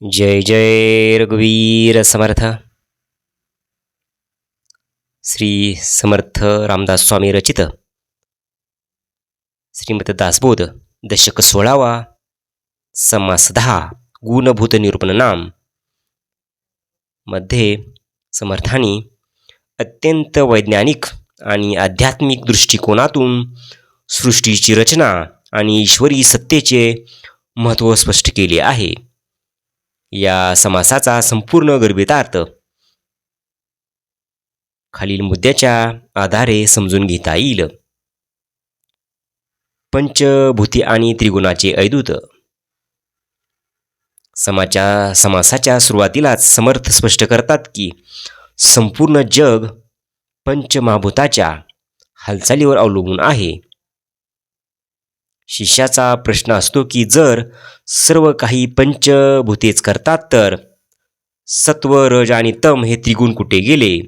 जय जय रघुवीर समर्थ. श्री समर्थ रामदास स्वामी रचित श्रीमद दासबोध दशक 16वा समास 10 गुणभूत निरूपण नाम मध्ये समर्थांनी अत्यंत वैज्ञानिक आणि आध्यात्मिक दृष्टिकोनातून सृष्टीची रचना आणि ईश्वरी सत्तेचे महत्त्व स्पष्ट केले आहे. या समासाचा संपूर्ण गर्भितार्थ खालील मुद्द्याच्या आधारे समजून घेता येईल. पंचभूती आणि त्रिगुणाचे अवधूत. समासाच्या सुरुवातीलाच समर्थ स्पष्ट करतात की संपूर्ण जग पंचमहाभूताच्या हालचालीवर अवलंबून आहे. शिष्याचा प्रश्न असतो की जर सर्व काही पंचभूतेच करतात तर सत्व, रज आणि तम हे त्रिगुण कुठे गेले?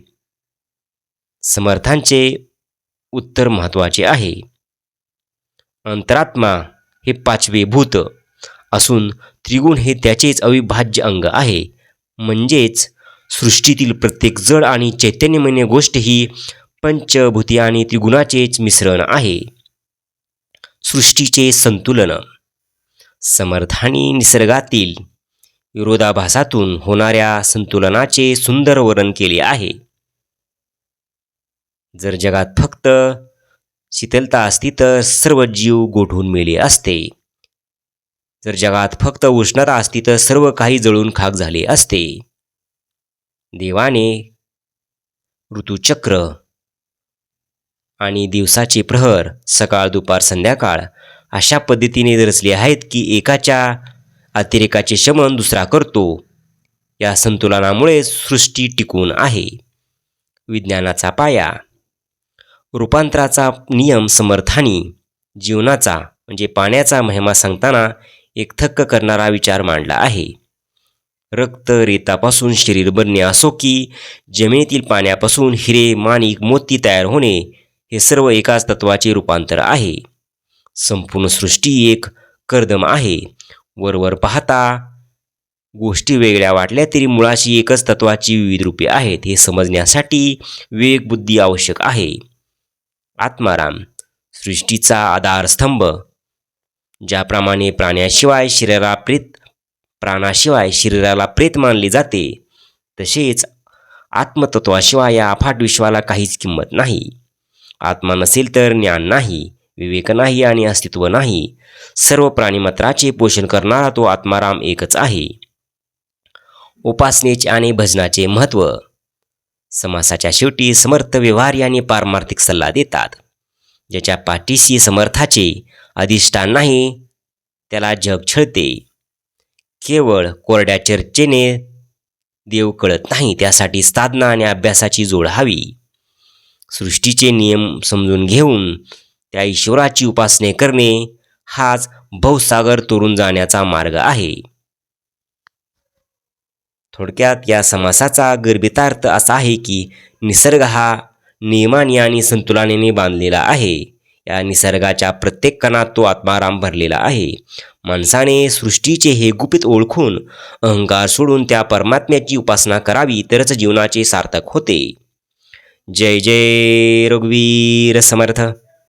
समर्थांचे उत्तर महत्त्वाचे आहे. अंतरात्मा हे पाचवे भूत असून त्रिगुण हे त्याचेच अविभाज्य अंग आहे. म्हणजेच सृष्टीतील प्रत्येक जड आणि चैतन्यमय गोष्ट ही पंचभूती आणि त्रिगुणाचेच मिश्रण आहे. सृष्टीचे संतुलन. समर्थांनी निसर्गातील विरोधाभासातून होणाऱ्या संतुलनाचे सुंदर वर्णन केले आहे. जर जगात फक्त शीतलता असती तर सर्व जीव गोठून मेले असते. जर जगात फक्त उष्णता असती तर सर्व काही जळून खाक झाले असते. देवाने ऋतुचक्र आणि दिवसाचे प्रहर सकाळ, दुपार, संध्याकाळ अशा पद्धतीने रचले आहेत की एकाच्या अतिरेकाचे शमन दुसरा करतो. या संतुलनामुळे सृष्टी टिकून आहे. विज्ञानाचा पाया. रूपांतराचा नियम. समर्थांनी जीवनाचा म्हणजे पाण्याचा महिमा सांगताना एक थक्क करणारा विचार मांडला आहे. रक्त रेतापासून शरीर बनणे असो की जमिनीतील पाण्यापासून हिरे, माणिक, मोती तयार होणे हे सर्व एकाच तत्वाचे रूपांतर आहे. संपूर्ण सृष्टी एक कर्दम आहे. वरवर पाहता गोष्टी वेगळ्या वाटल्या तरी मुळाशी एकच तत्वाची विविध रूपे आहेत. हे समजण्यासाठी विवेक बुद्धी आवश्यक आहे. आत्माराम. सृष्टीचा आधारस्तंभ. ज्याप्रमाणे प्राणाशिवाय शरीराला प्रेत मानले जाते तसेच आत्मतत्वाशिवाय या अफाट विश्वाला काहीच किंमत नाही. आत्मा नसेल तर ज्ञान नाही, विवेक नाही आणि अस्तित्व नाही. सर्व प्राणिमात्राचे पोषण करणारा तो आत्माराम एकच आहे. उपासनेचे आणि भजनाचे महत्त्व. समासाच्या शेवटी समर्थ व्यवहारी आणि पारमार्थिक सल्ला देतात. ज्याच्या पाठीशी समर्थाचे अधिष्ठान नाही त्याला जग छळते. केवळ कोरड्या चर्चेने देव कळत नाही. त्यासाठी साधना आणि अभ्यासाची जोड हवी. सृष्टीचे नियम समजून घेऊन त्या ईश्वराची उपासना करणे हाच भवसागर तोडून जाण्याचा मार्ग आहे. थोडक्यात या समासाचा गर्भितार्थ असा आहे की निसर्ग हा नियमाने आणि संतुलनाने बांधलेला आहे. या निसर्गाच्या प्रत्येक कणात तो आत्माराम भरलेला आहे. माणसाने सृष्टीचे हे गुपित ओळखून अहंकार सोडून त्या परमात्म्याची उपासना करावी तरच जीवनाचे सार्थक होते. जय जय रघुवीर समर्थ.